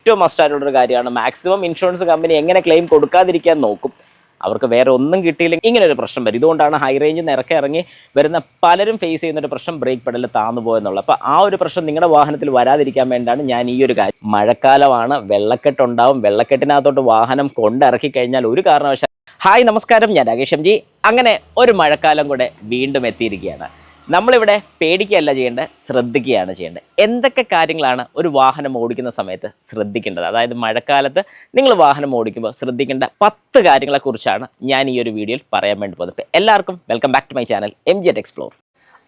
ഏറ്റവും മസ്റ്റായിട്ടുള്ളൊരു കാര്യമാണ്. Maximum insurance company എങ്ങനെ ക്ലെയിം കൊടുക്കാതിരിക്കാൻ നോക്കും. അവർക്ക് വേറെ ഒന്നും കിട്ടിയില്ലെങ്കിൽ ഇങ്ങനെ ഒരു പ്രശ്നം വരും. ഇതുകൊണ്ടാണ് ഹൈ റേഞ്ചിൽ നിന്ന് ഇറങ്ങി വരുന്ന പലരും ഫേസ് ചെയ്യുന്നൊരു പ്രശ്നം ബ്രേക്ക് പെഡൽ താന്നു പോയെന്നുള്ളത്. അപ്പോൾ ആ ഒരു പ്രശ്നം നിങ്ങളുടെ വാഹനത്തിൽ വരാതിരിക്കാൻ വേണ്ടിയാണ് ഞാൻ ഈ ഒരു കാര്യം. മഴക്കാലമാണ്, വെള്ളക്കെട്ടുണ്ടാവും. വെള്ളക്കെട്ടിനകത്തോട്ട് വാഹനം കൊണ്ടിറക്കി കഴിഞ്ഞാൽ ഒരു കാരണവശാലും ഹായ് നമസ്കാരം, ഞാൻ രാകേഷ് എം ജി. അങ്ങനെ ഒരു മഴക്കാലം കൂടെ വീണ്ടും എത്തിയിരിക്കുകയാണ്. നമ്മളിവിടെ പേടിക്കുകയല്ല ചെയ്യേണ്ടത്, ശ്രദ്ധിക്കുകയാണ് ചെയ്യേണ്ടത്. എന്തൊക്കെ കാര്യങ്ങളാണ് ഒരു വാഹനം ഓടിക്കുന്ന സമയത്ത് ശ്രദ്ധിക്കേണ്ടത്? അതായത് മഴക്കാലത്ത് നിങ്ങൾ വാഹനം ഓടിക്കുമ്പോൾ ശ്രദ്ധിക്കേണ്ട 10 കാര്യങ്ങളെക്കുറിച്ചാണ് ഞാൻ ഈ ഒരു വീഡിയോയിൽ പറയാൻ വേണ്ടി പോകുന്നത്. എല്ലാവർക്കും welcome back to my channel MG Explore.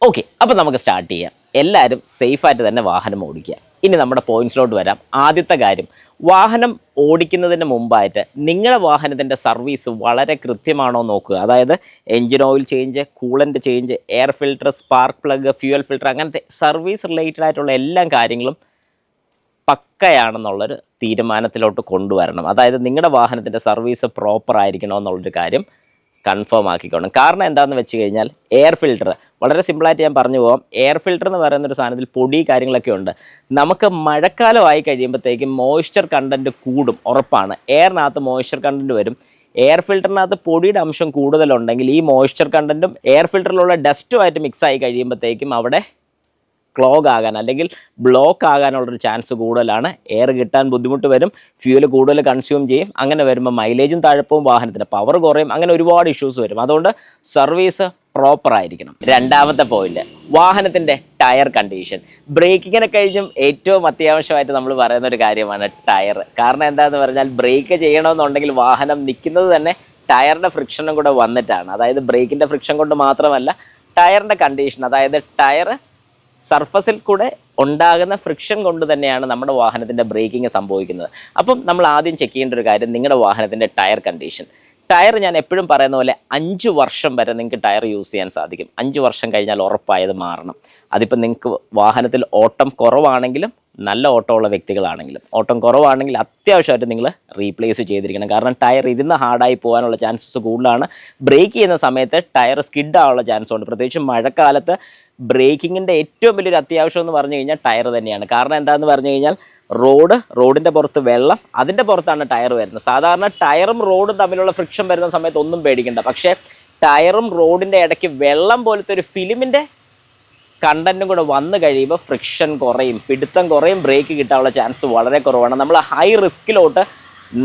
Okay, അപ്പോൾ നമുക്ക് സ്റ്റാർട്ട് ചെയ്യാം. എല്ലാവരും സേഫായിട്ട് തന്നെ വാഹനം ഓടിക്കുക. ഇനി നമ്മുടെ പോയിന്റ്സിലോട്ട് വരാം. ആദ്യത്തെ കാര്യം, വാഹനം ഓടിക്കുന്നതിന് മുമ്പായിട്ട് നിങ്ങളുടെ വാഹനത്തിൻ്റെ സർവീസ് വളരെ കൃത്യമാണോ നോക്കുക. അതായത് engine oil change, coolant change, air filter, spark plug, fuel filter, അങ്ങനത്തെ സർവീസ് റിലേറ്റഡ് ആയിട്ടുള്ള എല്ലാ കാര്യങ്ങളും പക്കയാണെന്നുള്ളൊരു തീരുമാനത്തിലോട്ട് കൊണ്ടുവരണം. അതായത് നിങ്ങളുടെ വാഹനത്തിൻ്റെ സർവീസ് പ്രോപ്പർ ആയിരിക്കണോ എന്നുള്ളൊരു കാര്യം കൺഫേം ആക്കിക്കോണം. കാരണം എന്താണെന്ന് വെച്ച് കഴിഞ്ഞാൽ എയർ ഫിൽട്ടർ വളരെ സിമ്പിളായിട്ട് ഞാൻ പറഞ്ഞു പോകാം. എയർ ഫിൽട്ടർ എന്ന് പറയുന്നൊരു സാധനത്തിൽ പൊടി കാര്യങ്ങളൊക്കെ ഉണ്ട്. നമുക്ക് മഴക്കാലമായി കഴിയുമ്പോഴത്തേക്കും മോയ്സ്ചർ കണ്ടൻറ്റ് കൂടും, ഉറപ്പാണ്. എയറിനകത്ത് മോയ്സ്ചർ കണ്ടൻറ്റ് വരും. എയർ ഫിൽറ്ററിനകത്ത് പൊടിയുടെ അംശം കൂടുതലുണ്ടെങ്കിൽ ഈ മോയ്സ്ചർ കണ്ടൻറ്റും എയർ ഫിൽറ്ററിലുള്ള ഡസ്റ്റുമായിട്ട് മിക്സ് ആയി കഴിയുമ്പോഴത്തേക്കും അവിടെ ക്ലോഗ് ആകാൻ അല്ലെങ്കിൽ ബ്ലോക്ക് ആകാനുള്ളൊരു ചാൻസ് കൂടുതലാണ്. എയർ കിട്ടാൻ ബുദ്ധിമുട്ട് വരും, ഫ്യൂവൽ കൂടുതൽ കൺസ്യൂം ചെയ്യും. അങ്ങനെ വരുമ്പോൾ മൈലേജും താഴെപ്പോവും, വാഹനത്തിൻ്റെ പവർ കുറയും, അങ്ങനെ ഒരുപാട് ഇഷ്യൂസ് വരും. അതുകൊണ്ട് സർവീസ് പ്രോപ്പർ ആയിരിക്കണം. രണ്ടാമത്തെ പോയിന്റ്, വാഹനത്തിൻ്റെ ടയർ കണ്ടീഷൻ. ബ്രേക്കിങ്ങിനെ കഴിഞ്ഞും ഏറ്റവും അത്യാവശ്യമായിട്ട് നമ്മൾ പറയുന്ന ഒരു കാര്യമാണ് ടയർ. കാരണം എന്താണെന്ന് പറഞ്ഞാൽ ബ്രേക്ക് ചെയ്യണമെന്നുണ്ടെങ്കിൽ വാഹനം നിൽക്കുന്നത് തന്നെ ടയറിൻ്റെ ഫ്രിക്ഷനും കൂടെ വന്നിട്ടാണ്. അതായത് ബ്രേക്കിൻ്റെ ഫ്രിക്ഷൻ കൊണ്ട് മാത്രമല്ല, ടയറിൻ്റെ കണ്ടീഷൻ, അതായത് ടയർ സർഫസിൽ കൂടെ ഉണ്ടാകുന്ന ഫ്രിക്ഷൻ കൊണ്ട് തന്നെയാണ് നമ്മുടെ വാഹനത്തിൻ്റെ ബ്രേക്കിംഗ് സംഭവിക്കുന്നത്. അപ്പം നമ്മൾ ആദ്യം ചെക്ക് ചെയ്യേണ്ട ഒരു കാര്യം നിങ്ങളുടെ വാഹനത്തിൻ്റെ ടയർ കണ്ടീഷൻ. ടയർ ഞാൻ എപ്പോഴും പറയുന്ന പോലെ 5 വർഷം വരെ നിങ്ങൾക്ക് ടയർ യൂസ് ചെയ്യാൻ സാധിക്കും. 5 വർഷം കഴിഞ്ഞാൽ ഉറപ്പായത് മാറണം. അതിപ്പോൾ നിങ്ങൾക്ക് വാഹനത്തിൽ ഓട്ടം കുറവാണെങ്കിലും നല്ല ഓട്ടമുള്ള വ്യക്തികളാണെങ്കിലും, ഓട്ടം കുറവാണെങ്കിൽ അത്യാവശ്യമായിട്ട് നിങ്ങൾ റീപ്ലേസ് ചെയ്തിരിക്കണം. കാരണം ടയർ ഇരുന്ന് ഹാർഡായി പോകാനുള്ള ചാൻസസ് കൂടുതലാണ്. ബ്രേക്ക് ചെയ്യുന്ന സമയത്ത് ടയർ സ്കിഡ് ആവാനുള്ള ചാൻസ് ഉണ്ട്. പ്രത്യേകിച്ച് മഴക്കാലത്ത് ബ്രേക്കിങ്ങിൻ്റെ ഏറ്റവും വലിയൊരു അത്യാവശ്യം എന്ന് പറഞ്ഞു കഴിഞ്ഞാൽ ടയർ തന്നെയാണ്. കാരണം എന്താണെന്ന് പറഞ്ഞു കഴിഞ്ഞാൽ റോഡിൻ്റെ പുറത്ത് വെള്ളം, അതിൻ്റെ പുറത്താണ് ടയർ വരുന്നത്. സാധാരണ ടയറും റോഡും തമ്മിലുള്ള ഫ്രിക്ഷൻ വരുന്ന സമയത്ത് ഒന്നും പേടിക്കണ്ട. പക്ഷേ ടയറും റോഡിൻ്റെ ഇടയ്ക്ക് വെള്ളം പോലത്തെ ഒരു ഫിലിമിൻ്റെ കണ്ടൻറ്റും കൂടെ വന്നു കഴിയുമ്പോൾ ഫ്രിക്ഷൻ കുറയും, പിടുത്തം കുറയും, ബ്രേക്ക് കിട്ടാനുള്ള ചാൻസ് വളരെ കുറവാണ്. നമ്മൾ ഹൈ റിസ്കിലോട്ട്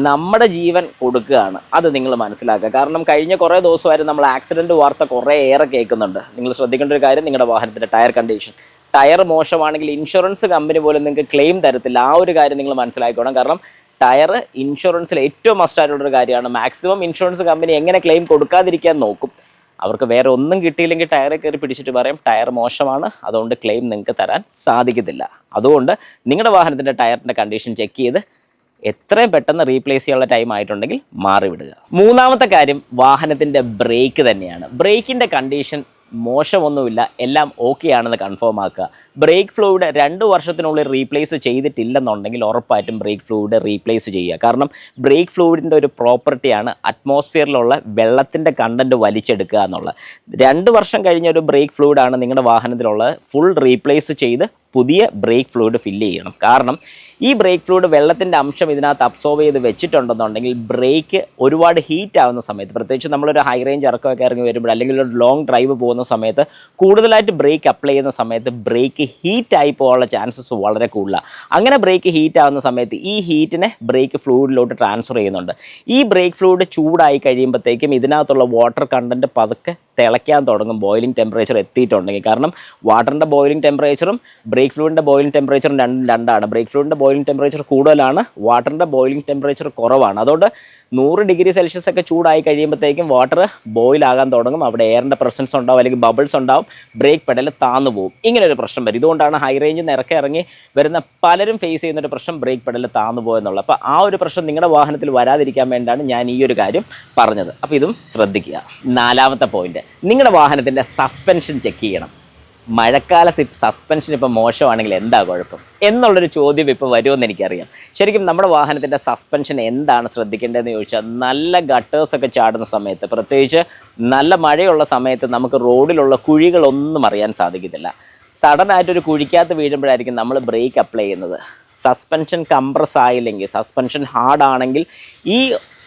നമ്മുടെ ജീവൻ കൊടുക്കുകയാണ്. അത് നിങ്ങൾ മനസ്സിലാക്കുക. കാരണം കഴിഞ്ഞ കുറേ ദിവസമായിട്ട് നമ്മൾ ആക്സിഡൻറ്റ് വാർത്ത കുറേ ഏറെ കേൾക്കുന്നുണ്ട്. നിങ്ങൾ ശ്രദ്ധിക്കേണ്ട ഒരു കാര്യം, നിങ്ങളുടെ വാഹനത്തിൻ്റെ ടയർ കണ്ടീഷൻ. ടയർ മോശമാണെങ്കിൽ ഇൻഷുറൻസ് കമ്പനി പോലും നിങ്ങൾക്ക് ക്ലെയിം തരത്തില്ല. ആ ഒരു കാര്യം നിങ്ങൾ മനസ്സിലാക്കണം. കാരണം ടയർ ഇൻഷുറൻസിൽ ഏറ്റവും മസ്റ്റായിട്ടുള്ളൊരു കാര്യമാണ്. മാക്സിമം ഇൻഷുറൻസ് കമ്പനി എങ്ങനെ ക്ലെയിം കൊടുക്കാതിരിക്കാൻ നോക്കും. അവർക്ക് വേറെ ഒന്നും കിട്ടിയില്ലെങ്കിൽ ടയറിൽ കയറി പിടിച്ചിട്ട് പറയും ടയർ മോശമാണ്, അതുകൊണ്ട് ക്ലെയിം നിങ്ങൾക്ക് തരാൻ സാധിക്കത്തില്ല. അതുകൊണ്ട് നിങ്ങളുടെ വാഹനത്തിൻ്റെ ടയറിൻ്റെ കണ്ടീഷൻ ചെക്ക് ചെയ്ത് എത്രയും പെട്ടെന്ന് റീപ്ലേസ് ചെയ്യാനുള്ള ടൈം ആയിട്ടുണ്ടെങ്കിൽ മാറിവിടുക. മൂന്നാമത്തെ കാര്യം വാഹനത്തിൻ്റെ ബ്രേക്ക് തന്നെയാണ്. ബ്രേക്കിൻ്റെ കണ്ടീഷൻ മോശമൊന്നുമില്ല, എല്ലാം ഓക്കെ ആണെന്ന് കൺഫേം ആക്കുക. ബ്രേക്ക് ഫ്ലൂയിഡ് 2 വർഷത്തിനുള്ളിൽ റീപ്ലേസ് ചെയ്തിട്ടില്ലെന്നുണ്ടെങ്കിൽ ഉറപ്പായിട്ടും ബ്രേക്ക് ഫ്ലൂയിഡ് റീപ്ലേസ് ചെയ്യുക. കാരണം ബ്രേക്ക് ഫ്ലൂയിഡിൻ്റെ ഒരു പ്രോപ്പർട്ടിയാണ് അറ്റ്മോസ്ഫിയറിലുള്ള വെള്ളത്തിൻ്റെ കണ്ടൻറ്റ് വലിച്ചെടുക്കുക എന്നുള്ളത്. 2 വർഷം കഴിഞ്ഞ ഒരു ബ്രേക്ക് ഫ്ലൂയിഡാണ് നിങ്ങളുടെ വാഹനത്തിലുള്ളത്. ഫുൾ റീപ്ലേസ് ചെയ്ത് പുതിയ ബ്രേക്ക് ഫ്ലൂയിഡ് ഫില്ല് ചെയ്യണം. കാരണം ഈ ബ്രേക്ക് ഫ്ലൂയിഡ് വെള്ളത്തിൻ്റെ അംശം ഇതിനകത്ത് അബ്സോർവ് ചെയ്ത് വെച്ചിട്ടുണ്ടെന്നുണ്ടെങ്കിൽ ബ്രേക്ക് ഒരുപാട് ഹീറ്റ് ആവുന്ന സമയത്ത്, പ്രത്യേകിച്ച് നമ്മളൊരു ഹൈ റേഞ്ച് ഇറക്കമൊക്കെ ഇറങ്ങി വരുമ്പോൾ അല്ലെങ്കിൽ ഒരു ലോങ് ഡ്രൈവ് പോകുന്ന സമയത്ത് കൂടുതലായിട്ട് ബ്രേക്ക് അപ്ലൈ ചെയ്യുന്ന സമയത്ത് ബ്രേക്ക് ഹീറ്റായി പോകാനുള്ള ചാൻസസ് വളരെ കൂടുതലാണ്. അങ്ങനെ ബ്രേക്ക് ഹീറ്റ് ആവുന്ന സമയത്ത് ഈ ഹീറ്റിനെ ബ്രേക്ക് ഫ്ലൂയിഡിലോട്ട് ട്രാൻസ്ഫർ ചെയ്യുന്നുണ്ട്. ഈ ബ്രേക്ക് ഫ്ലൂയിഡ് ചൂടായി കഴിയുമ്പോഴത്തേക്കും ഇതിനകത്തുള്ള വാട്ടർ കണ്ടൻറ്റ് പതുക്കെ തിളയ്ക്കാൻ തുടങ്ങും, ബോയിലിംഗ് ടെമ്പറേച്ചർ എത്തിയിട്ടുണ്ടെങ്കിൽ. കാരണം വാട്ടറിൻ്റെ ബോയിലിംഗ് ടെമ്പറേച്ചറും ബ്രേക്ക് ഫ്ലൂയിഡിൻ്റെ ബോയിലിംഗ് ടെമ്പറേച്ചറും രണ്ടാണ്. ബ്രേക്ക് ഫ്ലൂയിഡിൻ്റെ ബോയിലിംഗ് ടെമ്പറേച്ചർ കൂടുതലാണ്, വാട്ടറിൻ്റെ ബോയിലിംഗ് ടെമ്പറേച്ചർ കുറവാണ്. അതുകൊണ്ട് 100 ഡിഗ്രി സെൽഷ്യസ് ഒക്കെ ചൂടായി കഴിയുമ്പോഴത്തേക്കും വാട്ടർ ബോയിലാകാൻ തുടങ്ങും. അവിടെ എയറിൻ്റെ പ്രസൻസ് ഉണ്ടാവും, അല്ലെങ്കിൽ ബബിൾസ് ഉണ്ടാവും, ബ്രേക്ക് പെഡൽ താന്നു പോകും. ഇങ്ങനൊരു പ്രശ്നം വരും. ഇതുകൊണ്ടാണ് ഹൈ റേഞ്ചിൽ നിന്ന് ഇറങ്ങി വരുന്ന പലരും ഫേസ് ചെയ്യുന്നൊരു പ്രശ്നം ബ്രേക്ക് പെഡൽ താന്നു പോകുന്നുള്ളത്. അപ്പോൾ ആ ഒരു പ്രശ്നം നിങ്ങളുടെ വാഹനത്തിൽ വരാതിരിക്കാൻ വേണ്ടിയാണ് ഞാൻ ഈ ഒരു കാര്യം പറഞ്ഞത്. അപ്പോൾ ഇതും ശ്രദ്ധിക്കുക. 4ാമത്തെ പോയിന്റ്, നിങ്ങളുടെ വാഹനത്തിൻ്റെ സസ്പെൻഷൻ ചെക്ക് ചെയ്യണം. മഴക്കാലത്ത് സസ്പെൻഷൻ ഇപ്പോൾ മോശമാണെങ്കിൽ എന്താ കുഴപ്പം എന്നുള്ളൊരു ചോദ്യം ഇപ്പോൾ വരുമെന്ന് എനിക്കറിയാം. ശരിക്കും നമ്മുടെ വാഹനത്തിൻ്റെ സസ്പെൻഷൻ എന്താണ് ശ്രദ്ധിക്കേണ്ടതെന്ന് ചോദിച്ചാൽ, നല്ല ഗട്ടേഴ്സൊക്കെ ചാടുന്ന സമയത്ത്, പ്രത്യേകിച്ച് നല്ല മഴയുള്ള സമയത്ത് നമുക്ക് റോഡിലുള്ള കുഴികളൊന്നും അറിയാൻ സാധിക്കത്തില്ല. സഡനായിട്ടൊരു കുഴിക്കകത്ത് വീഴുമ്പോഴായിരിക്കും നമ്മൾ ബ്രേക്ക് അപ്ലൈ ചെയ്യുന്നത്. സസ്പെൻഷൻ കംപ്രസ് ആയില്ലെങ്കിൽ, സസ്പെൻഷൻ ഹാർഡാണെങ്കിൽ ഈ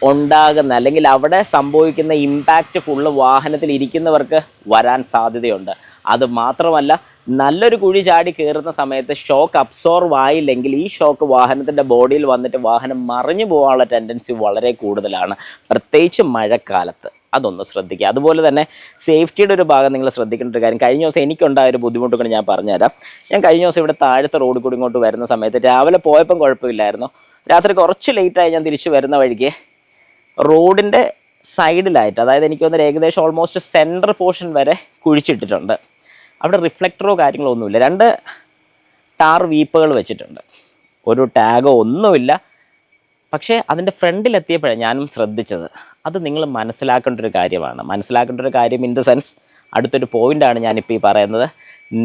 ഉണ്ടാകുന്ന അല്ലെങ്കിൽ അവിടെ സംഭവിക്കുന്ന ഇമ്പാക്റ്റ് ഫുള്ള് വാഹനത്തിൽ ഇരിക്കുന്നവർക്ക് വരാൻ സാധ്യതയുണ്ട്. അത് മാത്രമല്ല, നല്ലൊരു കുഴി ചാടി കയറുന്ന സമയത്ത് ഷോക്ക് അബ്സോർവ് ആയില്ലെങ്കിൽ ഈ ഷോക്ക് വാഹനത്തിൻ്റെ ബോഡിയിൽ വന്നിട്ട് വാഹനം മറിഞ്ഞു പോകാനുള്ള ടെൻഡൻസി വളരെ കൂടുതലാണ്, പ്രത്യേകിച്ച് മഴക്കാലത്ത്. അതൊന്ന് ശ്രദ്ധിക്കുക. അതുപോലെ തന്നെ സേഫ്റ്റിയുടെ ഒരു ഭാഗം നിങ്ങൾ ശ്രദ്ധിക്കേണ്ട ഒരു കാര്യം, കഴിഞ്ഞ ദിവസം എനിക്കുണ്ടായ ഒരു ബുദ്ധിമുട്ടുകൾ ഞാൻ പറഞ്ഞുതരാം. ഞാൻ കഴിഞ്ഞ ദിവസം ഇവിടെ താഴത്തെ റോഡിൽ കൂടി ഇങ്ങോട്ട് വരുന്ന സമയത്ത് രാവിലെ പോയപ്പം കുഴപ്പമില്ലായിരുന്നു. രാത്രി കുറച്ച് ലേറ്റായി ഞാൻ തിരിച്ചു വരുന്ന വഴിക്ക് റോഡിൻ്റെ സൈഡിലായിട്ട്, അതായത് എനിക്ക് തോന്നുന്നത് ഏകദേശം ഓൾമോസ്റ്റ് സെൻറ്റർ പോർഷൻ വരെ കുഴിച്ചിട്ടിട്ടുണ്ട്. അവിടെ റിഫ്ലക്ടറോ കാര്യങ്ങളോ ഒന്നുമില്ല. 2 ടാർ വീപ്പുകൾ വെച്ചിട്ടുണ്ട്, ഒരു ടാഗോ ഒന്നുമില്ല. പക്ഷേ അതിൻ്റെ ഫ്രണ്ടിലെത്തിയപ്പോഴാണ് ഞാനും ശ്രദ്ധിച്ചത്. അത് നിങ്ങൾ മനസ്സിലാക്കേണ്ട ഒരു കാര്യമാണ്. മനസ്സിലാക്കേണ്ട ഒരു കാര്യം ഇൻ ദ സെൻസ്, അടുത്തൊരു പോയിൻ്റാണ് ഞാനിപ്പോൾ ഈ പറയുന്നത്.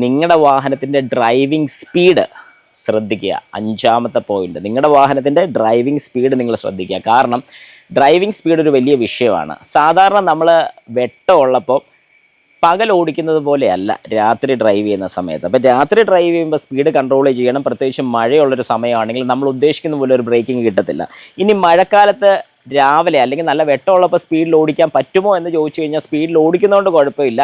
നിങ്ങളുടെ വാഹനത്തിൻ്റെ ഡ്രൈവിംഗ് സ്പീഡ് ശ്രദ്ധിക്കുക. 5ാമത്തെ പോയിൻ്റ്, നിങ്ങളുടെ വാഹനത്തിൻ്റെ ഡ്രൈവിംഗ് സ്പീഡ് നിങ്ങൾ ശ്രദ്ധിക്കുക. കാരണം ഡ്രൈവിംഗ് സ്പീഡ് ഒരു വലിയ വിഷയമാണ്. സാധാരണ നമ്മൾ വെട്ടമുള്ളപ്പോൾ പകൽ ഓടിക്കുന്നത് പോലെയല്ല രാത്രി ഡ്രൈവ് ചെയ്യുന്ന സമയത്ത്. അപ്പോൾ രാത്രി ഡ്രൈവ് ചെയ്യുമ്പോൾ സ്പീഡ് കൺട്രോൾ ചെയ്യണം. പ്രത്യേകിച്ച് മഴയുള്ളൊരു സമയമാണെങ്കിൽ നമ്മൾ ഉദ്ദേശിക്കുന്ന പോലെ ഒരു ബ്രേക്കിംഗ് കിട്ടത്തില്ല. ഇനി മഴക്കാലത്ത് രാവിലെ അല്ലെങ്കിൽ നല്ല വെട്ടമുള്ളപ്പോൾ സ്പീഡിൽ ഓടിക്കാൻ പറ്റുമോ എന്ന് ചോദിച്ചു കഴിഞ്ഞാൽ സ്പീഡിൽ ഓടിക്കുന്നതുകൊണ്ട് കുഴപ്പമില്ല.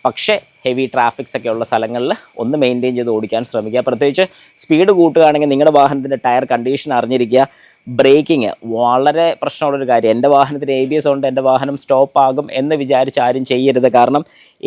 പക്ഷേ ഹെവി ട്രാഫിക്സ് ഒക്കെ ഉള്ള സ്ഥലങ്ങളിൽ ഒന്ന് മെയിൻറ്റെയിൻ ചെയ്ത് ഓടിക്കാൻ ശ്രമിക്കുക. പ്രത്യേകിച്ച് സ്പീഡ് കൂട്ടുകയാണെങ്കിൽ നിങ്ങളുടെ വാഹനത്തിൻ്റെ ടയർ കണ്ടീഷൻ അറിഞ്ഞിരിക്കുക. ബ്രേക്കിങ് വളരെ പ്രശ്നമുള്ളൊരു കാര്യം. എൻ്റെ വാഹനത്തിന് ABS ഉണ്ട്, എൻ്റെ വാഹനം സ്റ്റോപ്പ് ആകും എന്ന് വിചാരിച്ച് ആരും ചെയ്യരുത്. കാരണം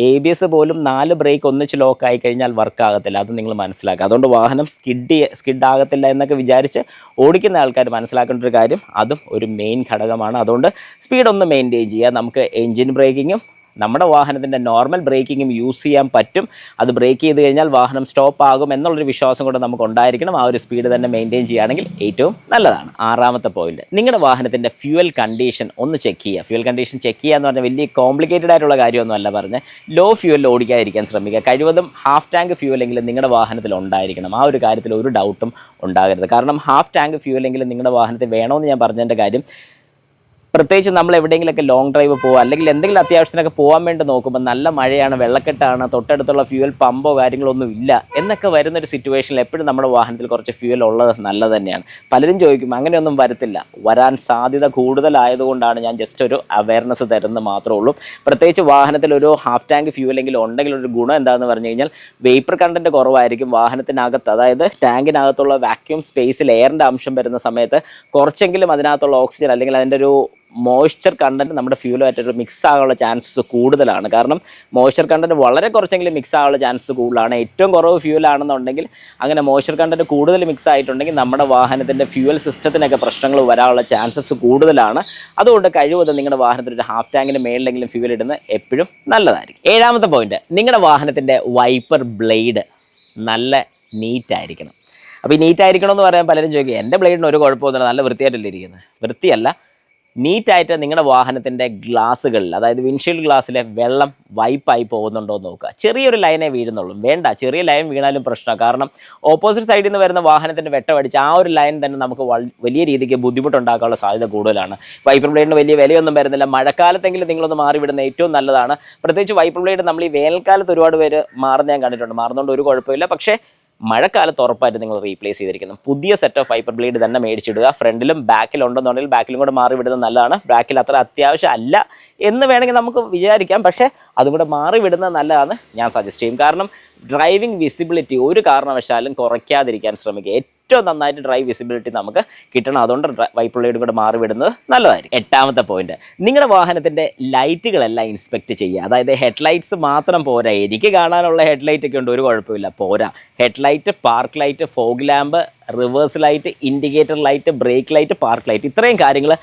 ABS പോലും 4 ബ്രേക്ക് ഒന്നിച്ച് ലോക്കായി കഴിഞ്ഞാൽ വർക്കാകത്തില്ല. അത് നിങ്ങൾ മനസ്സിലാക്കുക. അതുകൊണ്ട് വാഹനം സ്കിഡ് ആകത്തില്ല എന്നൊക്കെ വിചാരിച്ച് ഓടിക്കുന്ന ആൾക്കാർ മനസ്സിലാക്കേണ്ട ഒരു കാര്യം, അതും ഒരു മെയിൻ ഘടകമാണ്. അതുകൊണ്ട് സ്പീഡൊന്ന് മെയിൻറ്റെയിൻ ചെയ്യുക. നമുക്ക് എൻജിൻ ബ്രേക്കിങ്ങും നമ്മുടെ വാഹനത്തിൻ്റെ നോർമൽ ബ്രേക്കിങ്ങും യൂസ് ചെയ്യാൻ പറ്റും. അത് ബ്രേക്ക് ചെയ്ത് കഴിഞ്ഞാൽ വാഹനം സ്റ്റോപ്പ് ആകും എന്നുള്ളൊരു വിശ്വാസം കൂടെ നമുക്ക് ഉണ്ടായിരിക്കണം. ആ ഒരു സ്പീഡ് തന്നെ മെയിൻറ്റെയിൻ ചെയ്യുകയാണെങ്കിൽ ഏറ്റവും നല്ലതാണ്. 6ാമത്തെ പോയിന്റ്, നിങ്ങളുടെ വാഹനത്തിൻ്റെ ഫ്യൂവൽ കണ്ടീഷൻ ഒന്ന് ചെക്ക് ചെയ്യുക. ഫ്യൂവൽ കണ്ടീഷൻ ചെക്ക് ചെയ്യുക എന്ന് പറഞ്ഞാൽ വലിയ കോംപ്ലിക്കേറ്റഡ് ആയിട്ടുള്ള കാര്യമൊന്നുമല്ല പറഞ്ഞ്, ലോ ഫ്യൂവലിൽ ഓടിക്കാതിരിക്കാൻ ശ്രമിക്കുക. കഴിവതും ഹാഫ് ടാങ്ക് ഫ്യൂവലെങ്കിലും നിങ്ങളുടെ വാഹനത്തിൽ ഉണ്ടായിരിക്കണം. ആ ഒരു കാര്യത്തിൽ ഒരു ഡൗട്ടും ഉണ്ടാകരുത്. കാരണം ഹാഫ് ടാങ്ക് ഫ്യൂവലെങ്കിലും നിങ്ങളുടെ വാഹനത്തിൽ വേണമെന്ന് ഞാൻ പറഞ്ഞതിൻ്റെ കാര്യം, പ്രത്യേകിച്ച് നമ്മൾ എവിടെയെങ്കിലുമൊക്കെ ലോങ് ഡ്രൈവ് പോകുക അല്ലെങ്കിൽ എന്തെങ്കിലും അത്യാവശ്യത്തിനൊക്കെ പോകാൻ വേണ്ടി നോക്കുമ്പോൾ നല്ല മഴയാണ്, വെള്ളക്കെട്ടാണ്, തൊട്ടടുത്തുള്ള ഫ്യൂവൽ പമ്പോ കാര്യങ്ങളൊന്നും ഇല്ല എന്നൊക്കെ വരുന്നൊരു സിറ്റുവേഷനിൽ എപ്പോഴും നമ്മുടെ വാഹനത്തിൽ കുറച്ച് ഫ്യൂവൽ ഉള്ളത് നല്ലത് തന്നെയാണ്. പലരും ചോദിക്കും, അങ്ങനെയൊന്നും വരത്തില്ല. വരാൻ സാധ്യത കൂടുതലായതുകൊണ്ടാണ് ഞാൻ ജസ്റ്റ് ഒരു അവയർനെസ് തരുന്നത് മാത്രമേ ഉള്ളൂ. പ്രത്യേകിച്ച് വാഹനത്തിൽ ഒരു ഹാഫ് ടാങ്ക് ഫ്യൂവലെങ്കിലും ഉണ്ടെങ്കിൽ ഒരു ഗുണം എന്താണെന്ന് പറഞ്ഞു കഴിഞ്ഞാൽ വേപ്പർ കണ്ടൻറ്റ് കുറവായിരിക്കും വാഹനത്തിനകത്ത്. അതായത് ടാങ്കിനകത്തുള്ള വാക്യൂം സ്പേസിൽ എയറിൻ്റെ അംശം വരുന്ന സമയത്ത് കുറച്ചെങ്കിലും അതിനകത്തുള്ള ഓക്സിജൻ അല്ലെങ്കിൽ അതിൻ്റെ ഒരു മോയ്സ്ചർ കണ്ടൻറ്റ് നമ്മുടെ ഫ്യൂലുമായിട്ടൊരു മിക്സ് ആകാനുള്ള ചാൻസസ് കൂടുതലാണ്. കാരണം മോയ്സ്ചർ കണ്ടൻറ്റ് വളരെ കുറച്ചെങ്കിലും മിക്സ് ആകാനുള്ള ചാൻസസ് കൂടുതലാണ്. ഏറ്റവും കുറവ് ഫ്യൂലാണെന്നുണ്ടെങ്കിൽ അങ്ങനെ മോയ്സ്ചർ കണ്ടൻറ്റ് കൂടുതൽ മിക്സ് ആയിട്ടുണ്ടെങ്കിൽ നമ്മുടെ വാഹനത്തിൻ്റെ ഫ്യൂവൽ സിസ്റ്റത്തിനൊക്കെ പ്രശ്നങ്ങൾ വരാനുള്ള ചാൻസസ് കൂടുതലാണ്. അതുകൊണ്ട് കഴിവതും നിങ്ങളുടെ വാഹനത്തിൽ ഒരു ഹാഫ് ടാങ്കിന് മേളിലെങ്കിലും ഫ്യൂവൽ ഇടുന്നത് എപ്പോഴും നല്ലതായിരിക്കും. 7ാമത്തെ പോയിന്റ്, നിങ്ങളുടെ വാഹനത്തിൻ്റെ വൈപ്പർ ബ്ലേഡ് നല്ല നീറ്റായിരിക്കണം. അപ്പോൾ ഈ നീറ്റായിരിക്കണം എന്ന് പറയാൻ പലരും ചോദിക്കും, എൻ്റെ ബ്ലേഡിന് ഒരു കുഴപ്പമൊന്നുമില്ല, നല്ല വൃത്തിയായിട്ടല്ലേ ഇരിക്കുന്നത്. വൃത്തിയല്ല, നീറ്റായിട്ട് നിങ്ങളുടെ വാഹനത്തിൻ്റെ ഗ്ലാസ്സുകളിൽ, അതായത് വിൻഷീൽഡ് ഗ്ലാസ്സിലെ വെള്ളം വൈപ്പായി പോകുന്നുണ്ടോ എന്ന് നോക്കുക. ചെറിയൊരു ലൈനേ വീഴുന്നുള്ളൂ, വേണ്ട ചെറിയ ലൈൻ വീണാലും പ്രശ്നമാണ്. കാരണം ഓപ്പോസിറ്റ് സൈഡിൽ നിന്ന് വരുന്ന വാഹനത്തിൻ്റെ വെട്ടമടിച്ച് ആ ഒരു ലൈൻ തന്നെ നമുക്ക് വലിയ രീതിക്ക് ബുദ്ധിമുട്ടുണ്ടാക്കാനുള്ള സാധ്യത കൂടുതലാണ്. വൈപ്പർ ബ്ലേഡിന് വലിയ വിലയൊന്നും വരുന്നില്ല. മഴക്കാലത്തെങ്കിലും നിങ്ങളൊന്ന് മാറിവിടുന്ന ഏറ്റവും നല്ലതാണ്. പ്രത്യേകിച്ച് വൈപ്പർ ബ്ലേഡ് നമ്മൾ ഈ വേനൽക്കാലത്ത് ഒരുപാട് പേര് മാറുന്ന ഞാൻ കണ്ടിട്ടുണ്ട്. മാറുന്നതുകൊണ്ട് ഒരു കുഴപ്പമില്ല. പക്ഷേ മഴക്കാലത്ത് ഉറപ്പായിട്ട് നിങ്ങൾ റീപ്ലേസ് ചെയ്തിരിക്കണം. പുതിയ സെറ്റ് ഓഫ് വൈപ്പർ ബ്ലേഡ് തന്നെ മേടിച്ചിടുക. ഫ്രണ്ടിലും ബാക്കിലും ഉണ്ടെന്നുണ്ടെങ്കിൽ ബാക്കിലും കൂടെ മാറി വിടുന്നത് നല്ലതാണ്. ബാക്കിൽ അത്ര അത്യാവശ്യം അല്ല എന്ന് വേണമെങ്കിൽ നമുക്ക് വിചാരിക്കാം, പക്ഷേ അതും കൂടെ മാറി വിടുന്നത് നല്ലതാണ് ഞാൻ സജസ്റ്റ് ചെയ്യും. കാരണം ഡ്രൈവിംഗ് വിസിബിലിറ്റി ഒരു കാരണവശാലും കുറയ്ക്കാതിരിക്കാൻ ശ്രമിക്കുക. ഏറ്റവും നന്നായിട്ട് ഡ്രൈവ് വിസിബിലിറ്റി നമുക്ക് കിട്ടണം. അതുകൊണ്ട് വൈപ്പർ ബ്ലേഡും കൂടെ മാറി വിടുന്നത് നല്ലതായിരിക്കും. 8ാമത്തെ പോയിന്റ്, നിങ്ങളുടെ വാഹനത്തിൻ്റെ ലൈറ്റുകളെല്ലാം ഇൻസ്പെക്ട് ചെയ്യുക. അതായത് ഹെഡ്ലൈറ്റ്സ് മാത്രം പോരാ. എനിക്ക് കാണാനുള്ള ഹെഡ്ലൈറ്റ് ഒക്കെ ഉണ്ട്, ഒരു കുഴപ്പമില്ല, പോരാ. Headlight, park light, fog lamp, reverse light, indicator light, brake light, park light, ഇത്രയും കാര്യങ്ങൾ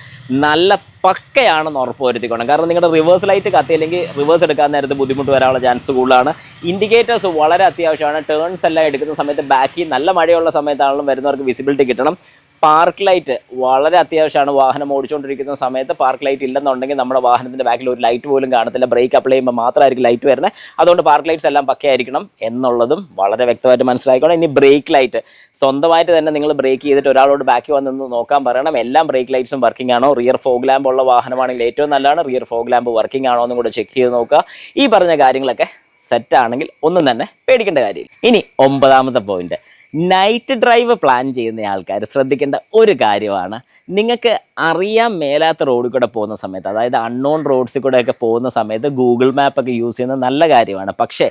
നല്ല പക്കയാണെന്ന് ഉറപ്പ് വരുത്തിക്കണം. കാരണം നിങ്ങളുടെ റിവേഴ്സ് ലൈറ്റ് കത്തിയില്ലെങ്കിൽ റിവേഴ്സ് എടുക്കാൻ നേരത്തെ ബുദ്ധിമുട്ട് വരാനുള്ള ചാൻസ് കൂടുതലാണ്. ഇൻഡിക്കേറ്റേഴ്സ് വളരെ അത്യാവശ്യമാണ്. ടേൺസ് എല്ലാം എടുക്കുന്ന സമയത്ത് ബാക്കി നല്ല മഴയുള്ള സമയത്താണെങ്കിലും വരുന്നവർക്ക് വിസിബിലിറ്റി കിട്ടണം. പാർക്ക് ലൈറ്റ് വളരെ അത്യാവശ്യമാണ്. വാഹനം ഓടിച്ചുകൊണ്ടിരിക്കുന്ന സമയത്ത് പാർക്ക് ലൈറ്റ് ഇല്ലെന്നുണ്ടെങ്കിൽ നമ്മുടെ വാഹനത്തിൻ്റെ ബാക്കിൽ ഒരു ലൈറ്റ് പോലും കാണത്തില്ല. ബ്രേക്ക് അപ്ലൈ ചെയ്യുമ്പോൾ മാത്രമായിരിക്കും ലൈറ്റ് വരുന്നത്. അതുകൊണ്ട് പാർക്ക് ലൈറ്റ്സ് എല്ലാം പക്കയായിരിക്കണം എന്നുള്ളതും വളരെ വ്യക്തമായിട്ട് മനസ്സിലാക്കണം. ഇനി ബ്രേക്ക് ലൈറ്റ് സ്വന്തമായിട്ട് തന്നെ നിങ്ങൾ ബ്രേക്ക് ചെയ്തിട്ട് ഒരാളോട് ബാക്കി വന്നൊന്ന് നോക്കാൻ പറയണം. എല്ലാം ബ്രേക്ക് ലൈറ്റ്സും വർക്കിംഗ് ആണോ. റിയർ ഫോഗ് ലാമ്പ് ഉള്ള വാഹനമാണെങ്കിൽ ഏറ്റവും നല്ലതാണ്. റിയർ ഫോഗ് ലാമ്പ് വർക്കിംഗ് ആണോ എന്നും കൂടെ ചെക്ക് ചെയ്ത് നോക്കുക. ഈ പറഞ്ഞ കാര്യങ്ങളൊക്കെ സെറ്റാണെങ്കിൽ ഒന്നും തന്നെ പേടിക്കേണ്ട കാര്യമില്ല. ഇനി 9ാമത്തെ പോയിന്റ്, നൈറ്റ് ഡ്രൈവ് പ്ലാൻ ചെയ്യുന്ന ആൾക്കാർ ശ്രദ്ധിക്കേണ്ട ഒരു കാര്യമാണ്, നിങ്ങൾക്ക് അറിയാൻ മേലാത്ത റോഡിൽ കൂടെ പോകുന്ന സമയത്ത്, അതായത് അൺനോൺ റോഡ്സിൽ കൂടെയൊക്കെ പോകുന്ന സമയത്ത് ഗൂഗിൾ മാപ്പൊക്കെ യൂസ് ചെയ്യുന്നത് നല്ല കാര്യമാണ്. പക്ഷേ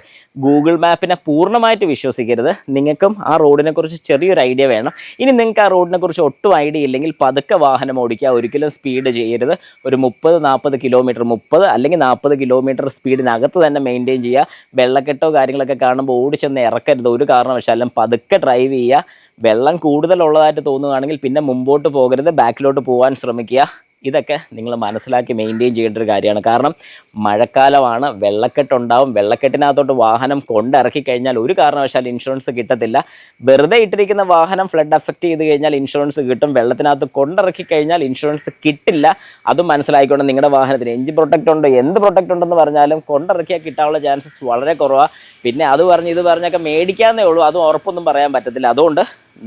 ഗൂഗിൾ മാപ്പിനെ പൂർണ്ണമായിട്ട് വിശ്വസിക്കരുത്. നിങ്ങൾക്കും ആ റോഡിനെക്കുറിച്ച് ചെറിയൊരു ഐഡിയ വേണം. ഇനി നിങ്ങൾക്ക് ആ റോഡിനെക്കുറിച്ച് ഒട്ടും ഐഡിയ ഇല്ലെങ്കിൽ പതുക്കെ വാഹനം ഓടിക്കുക, ഒരിക്കലും സ്പീഡ് ചെയ്യരുത്. ഒരു 30-40 കിലോമീറ്റർ, 30 അല്ലെങ്കിൽ 40 കിലോമീറ്റർ സ്പീഡിനകത്ത് തന്നെ മെയിൻറ്റെയിൻ ചെയ്യുക. വെള്ളക്കെട്ടോ കാര്യങ്ങളൊക്കെ കാണുമ്പോൾ ഓടിച്ചെന്ന് ഇറക്കരുത് ഒരു കാരണവശാലും. പതുക്കെ ഡ്രൈവ് ചെയ്യുക. വെള്ളം കൂടുതലുള്ളതായിട്ട് തോന്നുകയാണെങ്കിൽ പിന്നെ മുമ്പോട്ട് പോകരുത്, ബാക്കിലോട്ട് പോകാൻ ശ്രമിക്കുക. ഇതൊക്കെ നിങ്ങൾ മനസ്സിലാക്കി മെയിൻറ്റെയിൻ ചെയ്യേണ്ട ഒരു കാര്യമാണ്. കാരണം മഴക്കാലമാണ്, വെള്ളക്കെട്ടുണ്ടാവും. വെള്ളക്കെട്ടിനകത്തോട്ട് വാഹനം കൊണ്ടിറക്കി കഴിഞ്ഞാൽ ഒരു കാരണവശാലും ഇൻഷുറൻസ് കിട്ടത്തില്ല. വെറുതെ ഇട്ടിരിക്കുന്ന വാഹനം ഫ്ലഡ് അഫക്റ്റ് ചെയ്ത് കഴിഞ്ഞാൽ ഇൻഷുറൻസ് കിട്ടും. വെള്ളത്തിനകത്ത് കൊണ്ടിറക്കി കഴിഞ്ഞാൽ ഇൻഷുറൻസ് കിട്ടില്ല. അതും മനസ്സിലാക്കിക്കൊണ്ട് നിങ്ങളുടെ വാഹനത്തിന് എഞ്ചിൻ പ്രൊട്ടക്റ്റ് ഉണ്ട്, എന്ത് പ്രൊട്ടക്റ്റ് ഉണ്ടെന്ന് പറഞ്ഞാലും കൊണ്ടിറക്കിയാൽ കിട്ടാനുള്ള ചാൻസസ് വളരെ കുറവാണ്. പിന്നെ അത് പറഞ്ഞ് ഇത് പറഞ്ഞൊക്കെ മേടിക്കാന്നേ ഉള്ളൂ, അതും ഉറപ്പൊന്നും പറയാൻ പറ്റത്തില്ല. അതുകൊണ്ട്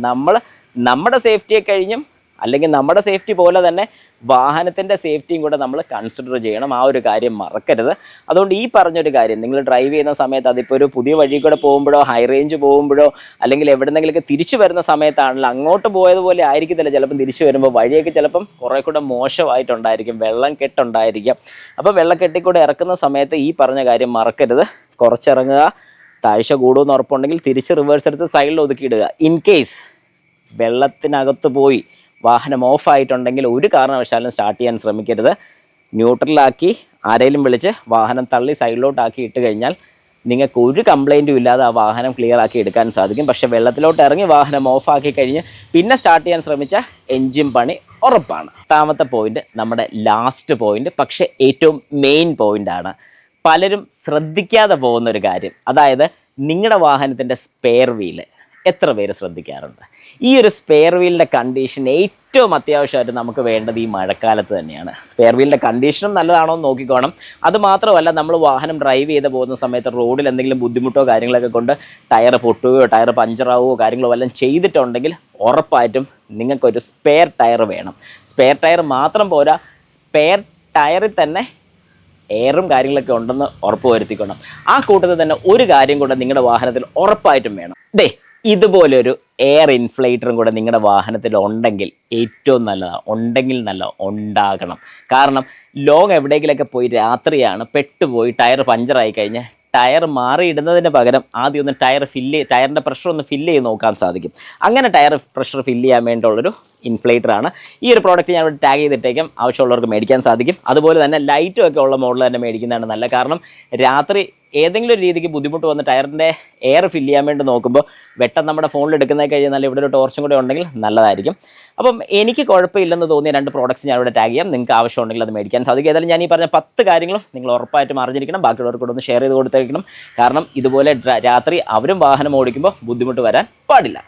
നമ്മൾ നമ്മുടെ സേഫ്റ്റിയെ കഴിഞ്ഞും അല്ലെങ്കിൽ നമ്മുടെ സേഫ്റ്റി പോലെ തന്നെ വാഹനത്തിൻ്റെ സേഫ്റ്റിയും കൂടെ നമ്മൾ കൺസിഡർ ചെയ്യണം. ആ ഒരു കാര്യം മറക്കരുത്. അതുകൊണ്ട് ഈ പറഞ്ഞൊരു കാര്യം നിങ്ങൾ ഡ്രൈവ് ചെയ്യുന്ന സമയത്ത്, അതിപ്പോൾ ഒരു പുതിയ വഴി കൂടെ പോകുമ്പോഴോ ഹൈ റേഞ്ച് പോകുമ്പോഴോ അല്ലെങ്കിൽ എവിടെന്നെങ്കിലൊക്കെ തിരിച്ചു വരുന്ന സമയത്താണല്ലോ, അങ്ങോട്ട് പോയതുപോലെ ആയിരിക്കത്തില്ല ചിലപ്പം തിരിച്ചു വരുമ്പോൾ. വഴിയൊക്കെ ചിലപ്പം കുറേ കൂടെ മോശമായിട്ടുണ്ടായിരിക്കും, വെള്ളം കെട്ടുണ്ടായിരിക്കും. അപ്പോൾ വെള്ളക്കെട്ടിക്കൂടെ ഇറക്കുന്ന സമയത്ത് ഈ പറഞ്ഞ കാര്യം മറക്കരുത്. കുറച്ചിറങ്ങുക, താഴ്ച കൂടുമെന്ന് ഉറപ്പുണ്ടെങ്കിൽ തിരിച്ച് റിവേഴ്സ് എടുത്ത് സൈഡിൽ ഒതുക്കിയിടുക. ഇൻ കേസ് വെള്ളത്തിനകത്ത് പോയി വാഹനം ഓഫായിട്ടുണ്ടെങ്കിൽ ഒരു കാരണവശാലും സ്റ്റാർട്ട് ചെയ്യാൻ ശ്രമിക്കരുത്. ന്യൂട്രലാക്കി ആരെങ്കിലും വിളിച്ച് വാഹനം തള്ളി സൈഡിലോട്ടാക്കി ഇട്ട് കഴിഞ്ഞാൽ നിങ്ങൾക്ക് ഒരു കംപ്ലൈൻറ്റും ഇല്ലാതെ ആ വാഹനം ക്ലിയർ ആക്കി എടുക്കാൻ സാധിക്കും. പക്ഷേ വെള്ളത്തിലോട്ട് ഇറങ്ങി വാഹനം ഓഫാക്കി കഴിഞ്ഞ് പിന്നെ സ്റ്റാർട്ട് ചെയ്യാൻ ശ്രമിച്ച എൻജിൻ പണി ഉറപ്പാണ്. എട്ടാമത്തെ പോയിന്റ്, നമ്മുടെ ലാസ്റ്റ് പോയിന്റ്, പക്ഷേ ഏറ്റവും മെയിൻ പോയിൻ്റാണ്. പലരും ശ്രദ്ധിക്കാതെ പോകുന്നൊരു കാര്യം, അതായത് നിങ്ങളുടെ വാഹനത്തിൻ്റെ സ്പെയർ വീല്. എത്ര പേര് ശ്രദ്ധിക്കാറുണ്ട്? ഈ ഒരു സ്പെയർ വീലിൻ്റെ കണ്ടീഷൻ ഏറ്റവും അത്യാവശ്യമായിട്ട് നമുക്ക് വേണ്ടത് ഈ മഴക്കാലത്ത് തന്നെയാണ്. സ്പെയർ വീലിൻ്റെ കണ്ടീഷനും നല്ലതാണോ എന്ന് നോക്കിക്കോണം. അതുമാത്രമല്ല, നമ്മൾ വാഹനം ഡ്രൈവ് ചെയ്ത് പോകുന്ന സമയത്ത് റോഡിൽ എന്തെങ്കിലും ബുദ്ധിമുട്ടോ കാര്യങ്ങളൊക്കെ കൊണ്ട് ടയർ പൊട്ടുകയോ ടയർ പഞ്ചറാവുകയോ കാര്യങ്ങളോ വല്ലതും ചെയ്തിട്ടുണ്ടെങ്കിൽ ഉറപ്പായിട്ടും നിങ്ങൾക്കൊരു സ്പെയർ ടയർ വേണം. സ്പെയർ ടയർ മാത്രം പോരാ, സ്പെയർ ടയറിൽ തന്നെ എയറും കാര്യങ്ങളൊക്കെ ഉണ്ടെന്ന് ഉറപ്പ് വരുത്തിക്കണം. ആ കൂട്ടത്തിൽ തന്നെ ഒരു കാര്യം കൂടെ നിങ്ങളുടെ വാഹനത്തിൽ ഉറപ്പായിട്ടും വേണം. ഇതുപോലൊരു എയർ ഇൻഫ്ലേറ്ററും കൂടെ നിങ്ങളുടെ വാഹനത്തിൽ ഉണ്ടെങ്കിൽ ഏറ്റവും നല്ലതാണ്. ഉണ്ടെങ്കിൽ നല്ല ഉണ്ടാകണം. കാരണം ലോങ് എവിടെയെങ്കിലൊക്കെ പോയി രാത്രിയാണ് പെട്ടുപോയി ടയർ പഞ്ചറായി കഴിഞ്ഞാൽ ടയർ മാറിയിടുന്നതിന് പകരം ആദ്യം ഒന്ന് ടയറിൻ്റെ പ്രഷർ ഒന്ന് ഫില്ല് ചെയ്ത് നോക്കാൻ സാധിക്കും. അങ്ങനെ ടയർ പ്രഷർ ഫില്ല് ചെയ്യാൻ വേണ്ടിയുള്ളൊരു ഇൻഫ്ലേറ്ററാണ്. ഈ ഒരു പ്രോഡക്റ്റ് ഞാൻ ഇവിടെ ടാഗ് ചെയ്തിട്ടേക്കും, ആവശ്യമുള്ളവർക്ക് മേടിക്കാൻ സാധിക്കും. അതുപോലെ തന്നെ ലൈറ്റും ഒക്കെ ഉള്ള മോഡൽ തന്നെ മേടിക്കുന്നതാണ് നല്ല. കാരണം രാത്രി ഏതെങ്കിലും ഒരു രീതിക്ക് ബുദ്ധിമുട്ട് വന്ന് ടയറിൻ്റെ എയർ ഫില്ല് ചെയ്യാൻ വേണ്ടി നോക്കുമ്പോൾ വെട്ടം നമ്മുടെ ഫോണിൽ എടുക്കുന്നതൊക്കെ കഴിഞ്ഞാൽ ഇവിടെ ഒരു ടോർച്ചും കൂടെ ഉണ്ടെങ്കിൽ നല്ലതായിരിക്കും. അപ്പം എനിക്ക് കുഴപ്പമില്ലെന്ന് തോന്നിയ 2 പ്രോഡക്റ്റ്സ് ഞാൻ ഇവിടെ ടാഗ് ചെയ്യാം. നിങ്ങൾക്ക് ആവശ്യമുണ്ടെങ്കിൽ അത് മേടിക്കാൻ സാധിക്കും. ഏതായാലും ഞാൻ ഈ പറഞ്ഞ 10 കാര്യങ്ങളും നിങ്ങൾ ഉറപ്പായിട്ടും അറിഞ്ഞിരിക്കണം. ബാക്കിയുള്ളവർക്ക് കൂടെ ഒന്ന് ഷെയർ ചെയ്ത് കൊടുത്തേക്കണം. കാരണം ഇതുപോലെ രാത്രി അവരും വാഹനം ഓടിക്കുമ്പോൾ ബുദ്ധിമുട്ട് വരാൻ പാടില്ല.